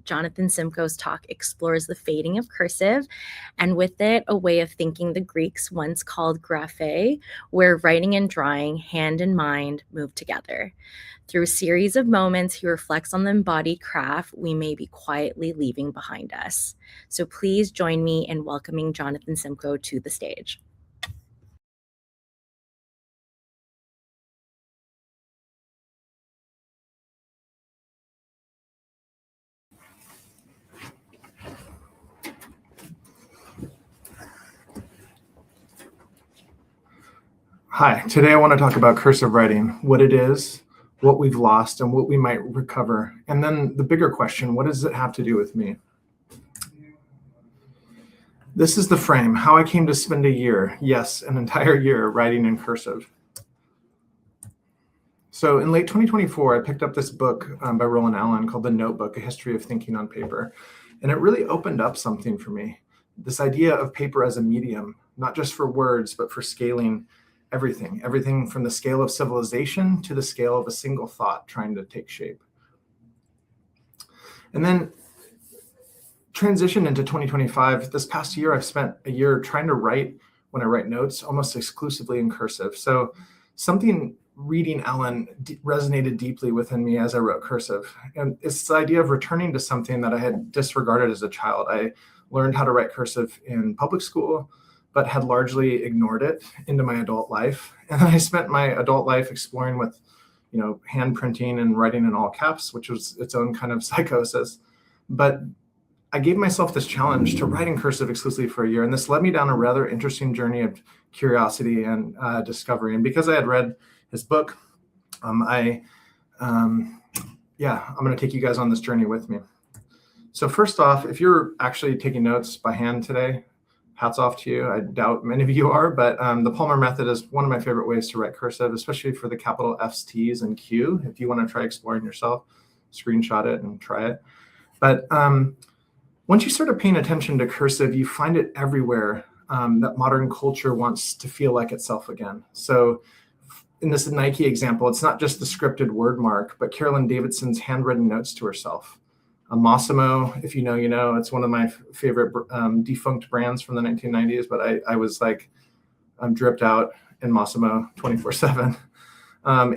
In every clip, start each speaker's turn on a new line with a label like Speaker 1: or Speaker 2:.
Speaker 1: Jonathan Simcoe's talk explores the fading of cursive, and with it, a way of thinking the Greeks once called graphe, where writing and drawing, hand and mind, move together. Through a series of moments, he reflects on the embodied craft we may be quietly leaving behind us. So please join me in welcoming Jonathan Simcoe to the stage.
Speaker 2: Hi, today I want to talk about cursive writing, what it is, what we've lost, and what we might recover. And then the bigger question, what does it have to do with me? This is the frame, how I came to spend a year, yes, an entire year, writing in cursive. So in late 2024, I picked up this book by Roland Allen called The Notebook, A History of Thinking on Paper. And it really opened up something for me. This idea of paper as a medium, not just for words, but for scaling everything from the scale of civilization to the scale of a single thought trying to take shape. And then transition into 2025. This past year, I've spent a year trying to write, when I write notes, almost exclusively in cursive. So something reading Allen resonated deeply within me as I wrote cursive. And it's the idea of returning to something that I had disregarded as a child. I learned how to write cursive in public school, but had largely ignored it into my adult life. And then I spent my adult life exploring with, hand printing and writing in all caps, which was its own kind of psychosis. But I gave myself this challenge to write in cursive exclusively for a year. And this led me down a rather interesting journey of curiosity and discovery. And because I had read his book, I'm going to take you guys on this journey with me. So first off, if you're actually taking notes by hand today, hats off to you. I doubt many of you are, but the Palmer method is one of my favorite ways to write cursive, especially for the capital F's, T's, and Q. If you want to try exploring yourself, screenshot it and try it. But once you start paying attention to cursive, you find it everywhere that modern culture wants to feel like itself again. So in this Nike example, it's not just the scripted word mark, but Carolyn Davidson's handwritten notes to herself. Massimo, if you know, it's one of my favorite defunct brands from the 1990s, but I was like, I'm dripped out in Massimo 24/7.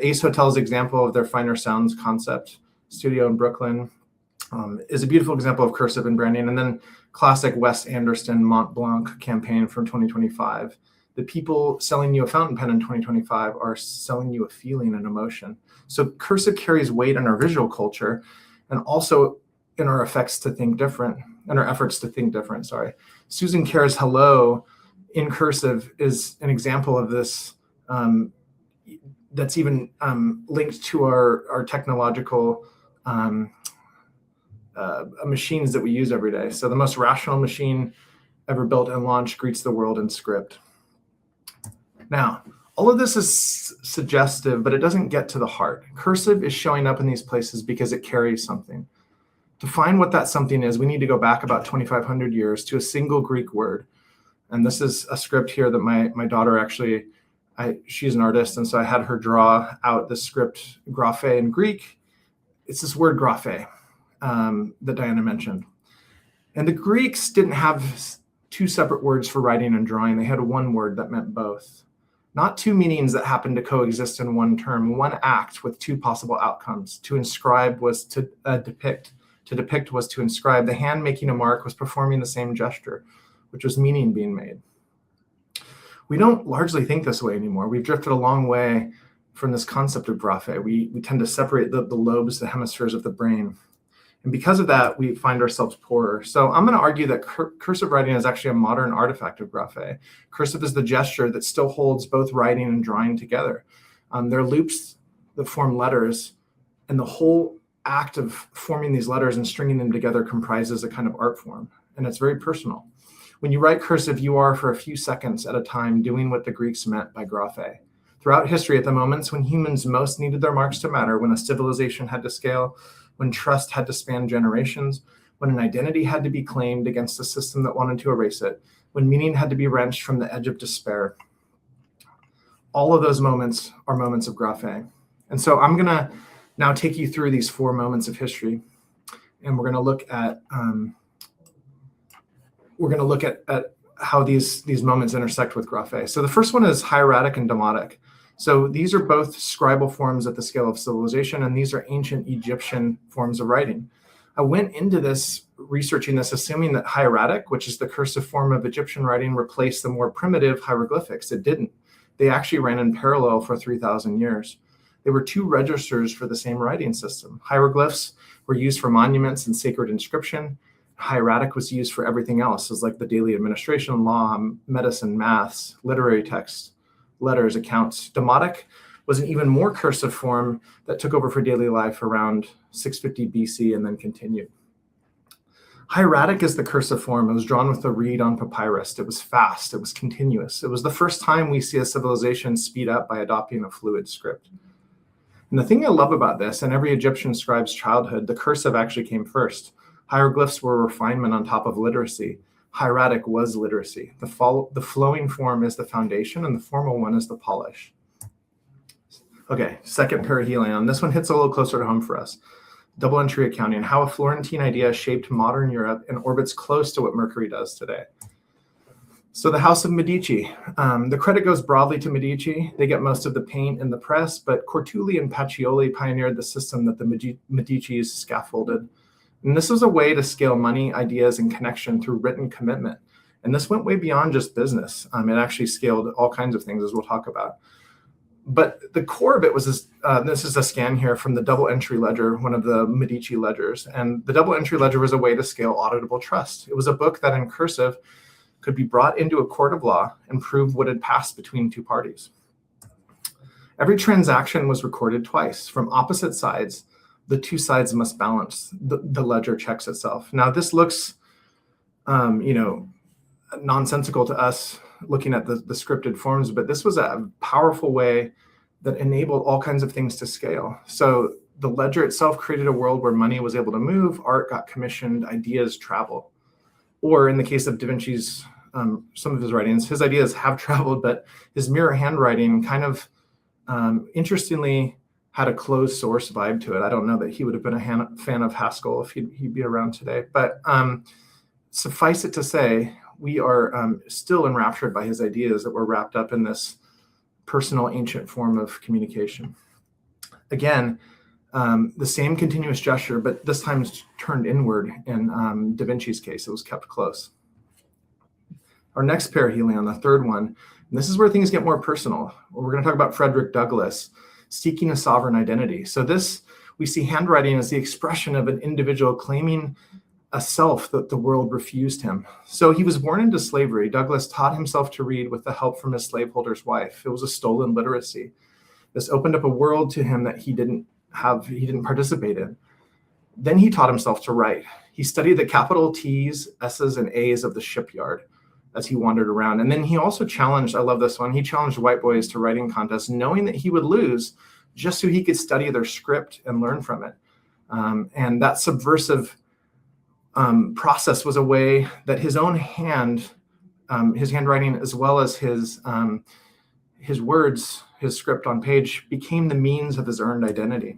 Speaker 2: Ace Hotel's example of their Finer Sounds concept studio in Brooklyn is a beautiful example of cursive and branding. And then classic Wes Anderson Mont Blanc campaign from 2025. The people selling you a fountain pen in 2025 are selling you a feeling and emotion. So cursive carries weight in our visual culture and also in our efforts to think different, Susan Kerr's Hello in cursive is an example of this that's even linked to our technological machines that we use every day. So the most rational machine ever built and launched greets the world in script. Now, all of this is suggestive, but it doesn't get to the heart. Cursive is showing up in these places because it carries something. To find what that something is, we need to go back about 2,500 years to a single Greek word. And this is a script here that my daughter actually, she's an artist, and so I had her draw out the script graphe in Greek. It's this word graphe that Diana mentioned. And the Greeks didn't have two separate words for writing and drawing. They had one word that meant both. Not two meanings that happened to coexist in one term, one act with two possible outcomes. To inscribe was to depict. To depict was to inscribe. The hand making a mark was performing the same gesture, which was meaning being made. We don't largely think this way anymore. We've drifted a long way from this concept of graphe. We tend to separate the lobes, the hemispheres of the brain. And because of that, we find ourselves poorer. So I'm going to argue that cursive writing is actually a modern artifact of graphe. Cursive is the gesture that still holds both writing and drawing together. There are loops that form letters, and the whole act of forming these letters and stringing them together comprises a kind of art form, and it's very personal. When you write cursive, you are for a few seconds at a time doing what the Greeks meant by graphe. Throughout history, at the moments when humans most needed their marks to matter, when a civilization had to scale, when trust had to span generations, when an identity had to be claimed against a system that wanted to erase it, when meaning had to be wrenched from the edge of despair. All of those moments are moments of graphe. And so I'm going to now take you through these 4 moments of history. and we're going to look at how these moments intersect with graphe. So the first one is hieratic and demotic. So these are both scribal forms at the scale of civilization, and these are ancient Egyptian forms of writing. I went into this researching this assuming that hieratic, which is the cursive form of Egyptian writing, replaced the more primitive hieroglyphics. It didn't. They actually ran in parallel for 3,000 years. They were two registers for the same writing system. Hieroglyphs were used for monuments and sacred inscription. Hieratic was used for everything else. It was like the daily administration, law, medicine, maths, literary texts, letters, accounts. Demotic was an even more cursive form that took over for daily life around 650 BC and then continued. Hieratic is the cursive form. It was drawn with a reed on papyrus. It was fast. It was continuous. It was the first time we see a civilization speed up by adopting a fluid script. And the thing I love about this, and every Egyptian scribe's childhood, the cursive actually came first. Hieroglyphs were refinement on top of literacy. Hieratic was literacy. The flowing form is the foundation, and the formal one is the polish. Okay, second perihelion. This one hits a little closer to home for us. Double entry accounting, how a Florentine idea shaped modern Europe and orbits close to what Mercury does today. So the House of Medici, the credit goes broadly to Medici. They get most of the paint in the press, but Cortuli and Pacioli pioneered the system that the Medicis scaffolded. And this was a way to scale money, ideas, and connection through written commitment. And this went way beyond just business. It actually scaled all kinds of things, as we'll talk about. But the core of it was this is a scan here from the double entry ledger, one of the Medici ledgers. And the double entry ledger was a way to scale auditable trust. It was a book that in cursive could be brought into a court of law and prove what had passed between two parties. Every transaction was recorded twice from opposite sides. The two sides must balance. The ledger checks itself. Now this looks, nonsensical to us looking at the scripted forms, but this was a powerful way that enabled all kinds of things to scale. So the ledger itself created a world where money was able to move, art got commissioned, ideas travel. Or in the case of Da Vinci's, some of his writings, his ideas have traveled, but his mirror handwriting kind of interestingly had a closed source vibe to it. I don't know that he would have been a fan of Haskell if he'd be around today, but suffice it to say, we are still enraptured by his ideas that were wrapped up in this personal ancient form of communication. Again, the same continuous gesture, but this time it's turned inward in Da Vinci's case. It was kept close. Our next perihelion, the third one, and this is where things get more personal. We're going to talk about Frederick Douglass, seeking a sovereign identity. So this, we see handwriting as the expression of an individual claiming a self that the world refused him. So he was born into slavery. Douglass taught himself to read with the help from his slaveholder's wife. It was a stolen literacy. This opened up a world to him that he didn't participate in. Then he taught himself to write. He studied the capital T's, S's, and A's of the shipyard as he wandered around. And then he also challenged, I love this one, he challenged white boys to writing contests, knowing that he would lose just so he could study their script and learn from it. And that subversive process was a way that his own hand, his handwriting, as well as his words, his script on page, became the means of his earned identity.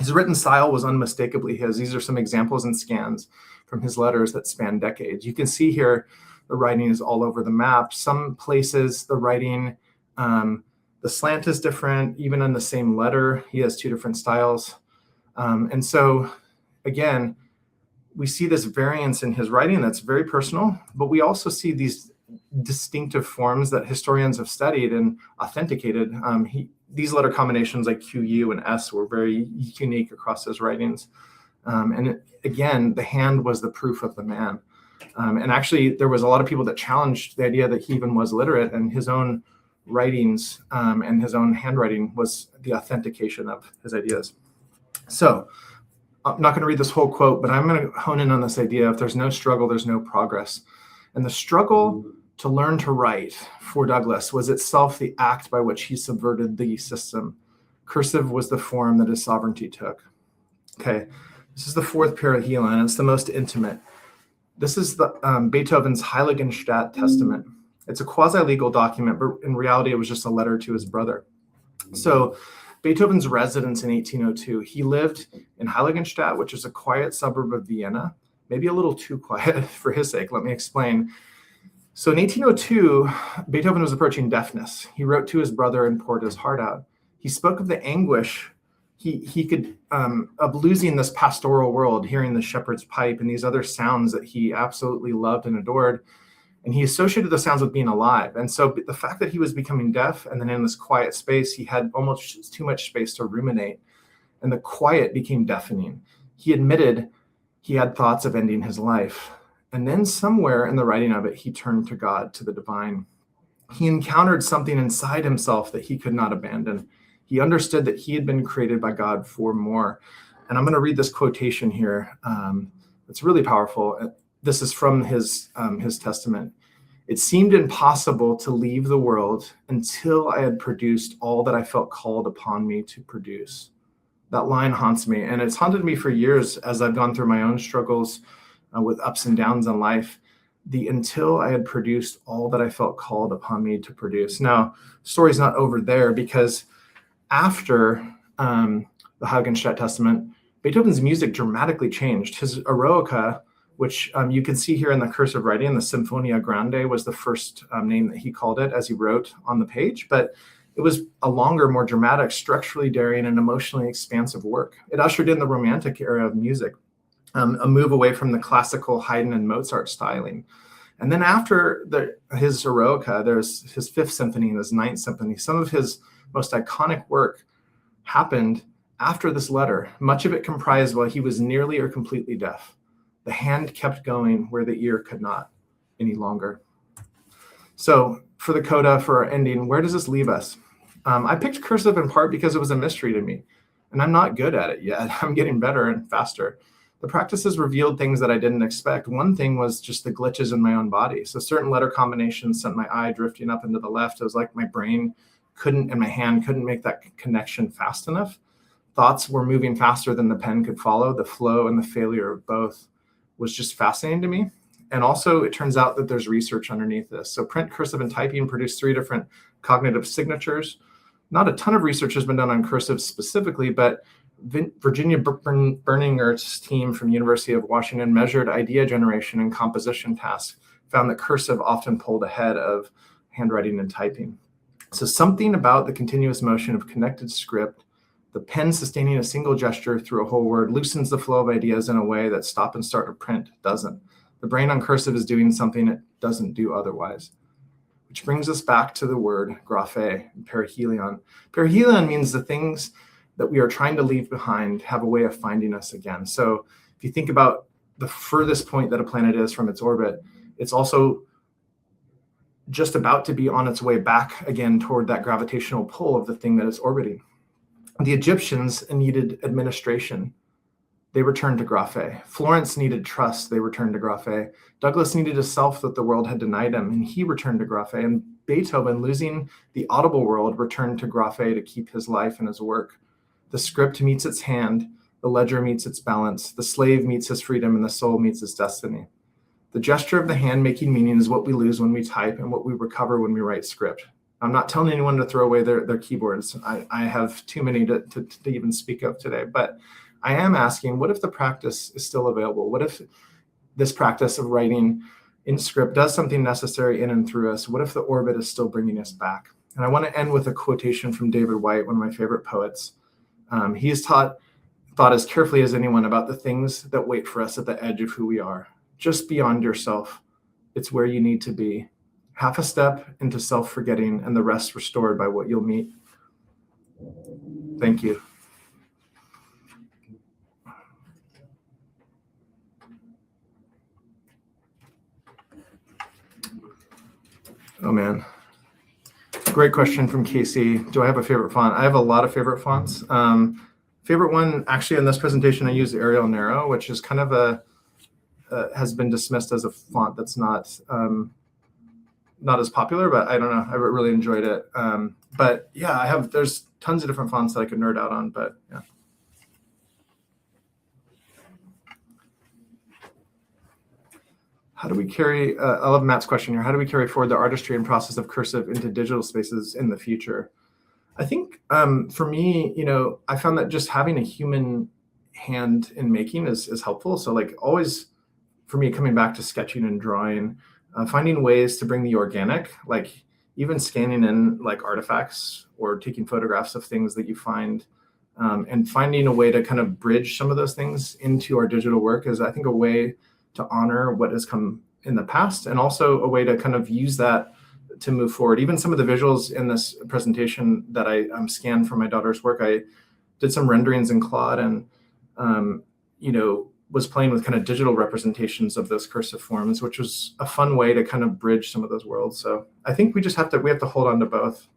Speaker 2: His written style was unmistakably his. These are some examples and scans from his letters that span decades. You can see here the writing is all over the map. Some places the writing, the slant is different. Even in the same letter, he has two different styles. And so, again, we see this variance in his writing that's very personal, but we also see these distinctive forms that historians have studied and authenticated. These letter combinations like Q, U, and S were very unique across his writings. Again, the hand was the proof of the man. And actually, there was a lot of people that challenged the idea that he even was literate, and his own writings and his own handwriting was the authentication of his ideas. So I'm not going to read this whole quote, but I'm going to hone in on this idea. If there's no struggle, there's no progress. And the struggle to learn to write for Douglass was itself the act by which he subverted the system. Cursive was the form that his sovereignty took. Okay, this is the fourth perihelion. It's the most intimate. This is the Beethoven's Heiligenstadt Testament. It's a quasi-legal document, but in reality, it was just a letter to his brother. So Beethoven's residence in 1802. He lived in Heiligenstadt, which is a quiet suburb of Vienna, maybe a little too quiet for his sake. Let me explain. So in 1802, Beethoven was approaching deafness. He wrote to his brother and poured his heart out. He spoke of the anguish he could of losing this pastoral world, hearing the shepherd's pipe and these other sounds that he absolutely loved and adored. And he associated the sounds with being alive. And so the fact that he was becoming deaf and then in this quiet space, he had almost too much space to ruminate. And the quiet became deafening. He admitted he had thoughts of ending his life. And then somewhere in the writing of it, he turned to God, to the divine. He encountered something inside himself that he could not abandon. He understood that he had been created by God for more. And I'm going to read this quotation here. It's really powerful. This is from his testament. It seemed impossible to leave the world until I had produced all that I felt called upon me to produce. That line haunts me, and it's haunted me for years as I've gone through my own struggles with ups and downs in life. Until I had produced all that I felt called upon me to produce. Now, the story's not over there, because after the Heiligenstadt Testament, Beethoven's music dramatically changed. His Eroica, which you can see here in the cursive writing, the Sinfonia Grande was the first name that he called it as he wrote on the page, but it was a longer, more dramatic, structurally daring, and emotionally expansive work. It ushered in the Romantic era of music, a move away from the classical Haydn and Mozart styling. And then after his Eroica, there's his Fifth Symphony and his Ninth Symphony. Some of his most iconic work happened after this letter, much of it comprised while he was nearly or completely deaf. The hand kept going where the ear could not any longer. So for the coda, for our ending, where does this leave us? I picked cursive in part because it was a mystery to me, and I'm not good at it yet. I'm getting better and faster. The practices revealed things that I didn't expect. One thing was just the glitches in my own body. So certain letter combinations sent my eye drifting up into the left. It was like my brain couldn't, and my hand couldn't make that connection fast enough. Thoughts were moving faster than the pen could follow. The flow and the failure of both was just fascinating to me. And also, it turns out that there's research underneath this. So print, cursive, and typing produced 3 different cognitive signatures. Not a ton of research has been done on cursive specifically, but Virginia Berninger's team from University of Washington measured idea generation and composition tasks, found that cursive often pulled ahead of handwriting and typing. So something about the continuous motion of connected script, the pen sustaining a single gesture through a whole word, loosens the flow of ideas in a way that stop and start of print doesn't. The brain on cursive is doing something it doesn't do otherwise. Which brings us back to the word graphe, perihelion. Perihelion means the things that we are trying to leave behind have a way of finding us again. So if you think about the furthest point that a planet is from its orbit, it's also just about to be on its way back again toward that gravitational pull of the thing that is orbiting. The Egyptians needed administration. They returned to graphe. Florence needed trust. They returned to graphe. Douglas needed a self that the world had denied him, and he returned to graphe. And Beethoven, losing the audible world, returned to graphe to keep his life and his work. The script meets its hand, the ledger meets its balance, the slave meets his freedom, and the soul meets its destiny. The gesture of the hand making meaning is what we lose when we type and what we recover when we write script. I'm not telling anyone to throw away their keyboards. I have too many to even speak of today, but I am asking, what if the practice is still available? What if this practice of writing in script does something necessary in and through us? What if the orbit is still bringing us back? And I want to end with a quotation from David Whyte, one of my favorite poets. He has thought as carefully as anyone about the things that wait for us at the edge of who we are. Just beyond yourself, it's where you need to be. Half a step into self-forgetting, and the rest restored by what you'll meet. Thank you. Oh man, great question from Casey. Do I have a favorite font? I have a lot of favorite fonts. Favorite one, actually, in this presentation, I use Arial Narrow, which is kind of has been dismissed as a font that's not as popular, but I don't know. I really enjoyed it. But yeah, there's tons of different fonts that I could nerd out on, but yeah. How do we carry, I love Matt's question here. How do we carry forward the artistry and process of cursive into digital spaces in the future? I think for me, I found that just having a human hand in making is helpful. So like always for me, coming back to sketching and drawing, finding ways to bring the organic, like even scanning in like artifacts or taking photographs of things that you find, and finding a way to kind of bridge some of those things into our digital work is, I think, a way to honor what has come in the past, and also a way to kind of use that to move forward. Even some of the visuals in this presentation that I scanned for my daughter's work, I did some renderings in Claude, and was playing with kind of digital representations of those cursive forms, which was a fun way to kind of bridge some of those worlds. So I think we have to hold on to both.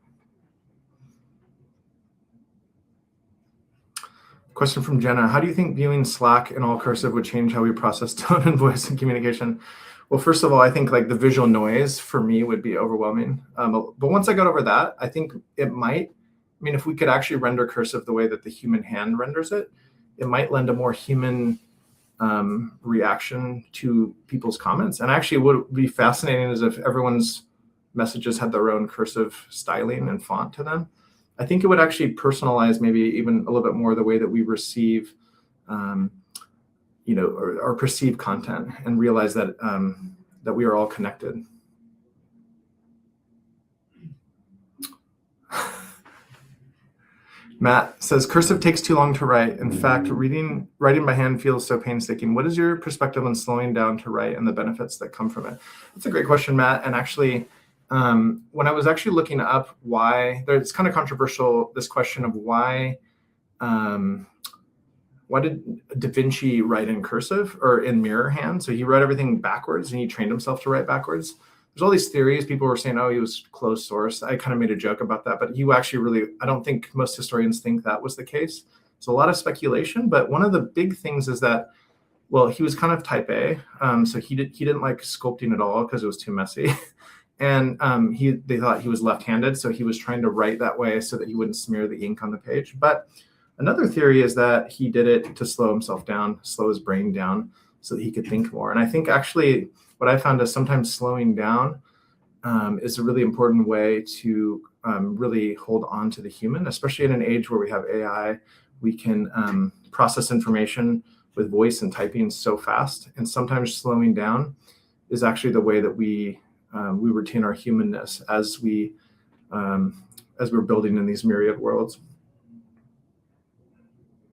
Speaker 2: Question from Jenna: how do you think viewing Slack in all cursive would change how we process tone and voice and communication? Well, first of all, I think like the visual noise for me would be overwhelming. But once I got over that, I think it might, if we could actually render cursive the way that the human hand renders it, it might lend a more human reaction to people's comments. And actually what would be fascinating is if everyone's messages had their own cursive styling and font to them. I think it would actually personalize maybe even a little bit more the way that we receive or perceive content, and realize that that we are all connected. Matt says, cursive takes too long to write. In fact, writing by hand feels so painstaking. What is your perspective on slowing down to write and the benefits that come from it? That's a great question, Matt. And actually, when I was actually looking up why, it's kind of controversial, this question of why did Da Vinci write in cursive or in mirror hand? So he wrote everything backwards and he trained himself to write backwards. There's all these theories. People were saying, oh, he was closed source. I kind of made a joke about that, but you actually really, I don't think most historians think that was the case. So a lot of speculation, but one of the big things is that, well, he was kind of type A. So he didn't like sculpting at all because it was too messy. And they thought he was left-handed. So he was trying to write that way so that he wouldn't smear the ink on the page. But another theory is that he did it to slow himself down, slow his brain down so that he could think more. And I think actually what I found is sometimes slowing down is a really important way to really hold on to the human, especially in an age where we have AI. We can process information with voice and typing so fast. And sometimes slowing down is actually the way that we retain our humanness as we're building in these myriad worlds.